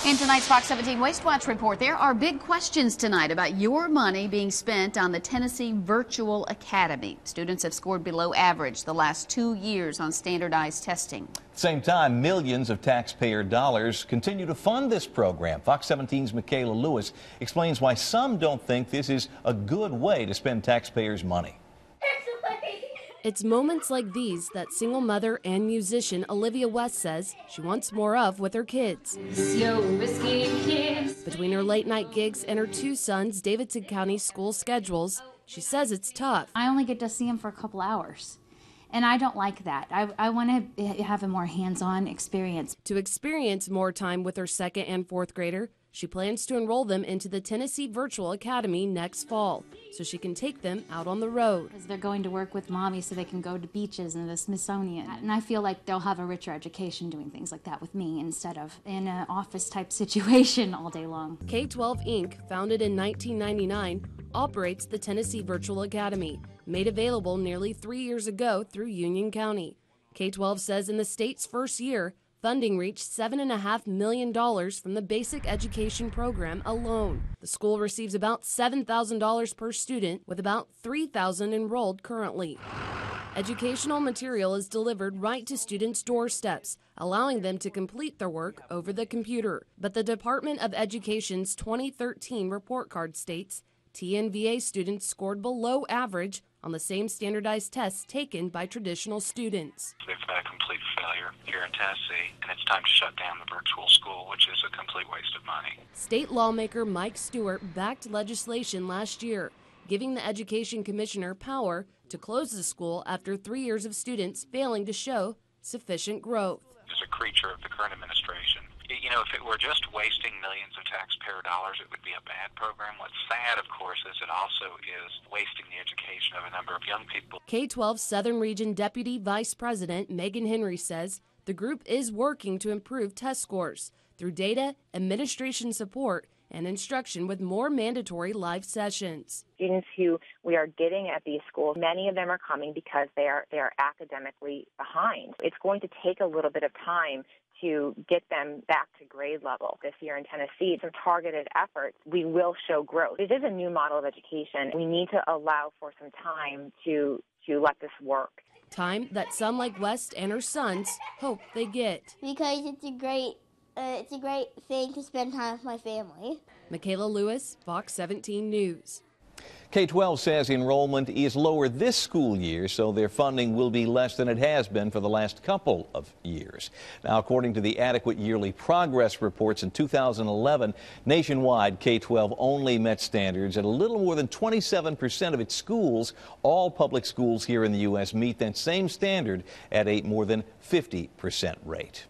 In tonight's Fox 17 Waste Watch report, there are big questions tonight about your money being spent on the Tennessee Virtual Academy. Students have scored below average the last 2 years on standardized testing. At the same time, millions of taxpayer dollars continue to fund this program. Fox 17's Michaela Lewis explains why some don't think this is a good way to spend taxpayers' money. It's moments like these that single mother and musician Olivia West says she wants more of with her kids. Between her late night gigs and her two sons' Davidson County school schedules, she says it's tough. I only get to see them for a couple hours, and I don't like that. I want to have a more hands-on experience. To experience more time with her second and fourth grader, she plans to enroll them into the Tennessee Virtual Academy next fall so she can take them out on the road. Because they're going to work with mommy so they can go to beaches and the Smithsonian. And I feel like they'll have a richer education doing things like that with me instead of in an office type situation all day long. K-12 Inc., founded in 1999, operates the Tennessee Virtual Academy, made available nearly 3 years ago through Union County. K-12 says in the state's first year, funding reached $7.5 million from the basic education program alone. The school receives about $7,000 per student, with about 3,000 enrolled currently. Educational material is delivered right to students' doorsteps, allowing them to complete their work over the computer. But the Department of Education's 2013 report card states TNVA students scored below average on the same standardized tests taken by traditional students. They've had a complete failure here in Tennessee, and it's time to shut down the virtual school, which is a complete waste of money. State Lawmaker Mike Stewart backed legislation last year, giving the Education Commissioner power to close the school after 3 years of students failing to show sufficient growth. As a creature of the current administration, you know, if it were just wasting millions of taxpayer dollars, it would be a bad program. What's sad, of course, is it also is wasting the education of a number of young people. K-12 Southern Region Deputy Vice President Megan Henry says the group is working to improve test scores through data, administration support, and instruction with more mandatory live sessions. Students who we are getting at these schools, many of them are coming because they are academically behind. It's going to take a little bit of time to get them back to grade level. This year in Tennessee, some targeted efforts, we will show growth. It is a new model of education. We need to allow for some time to let this work. Time that some like West and her sons hope they get. Because it's a great thing to spend time with my family. Michaela Lewis, Fox 17 News. K-12 says enrollment is lower this school year, so their funding will be less than it has been for the last couple of years. Now, according to the Adequate Yearly Progress reports in 2011, nationwide K-12 only met standards at a little more than 27% of its schools. All public schools here in the U.S. meet that same standard at a more than 50% rate.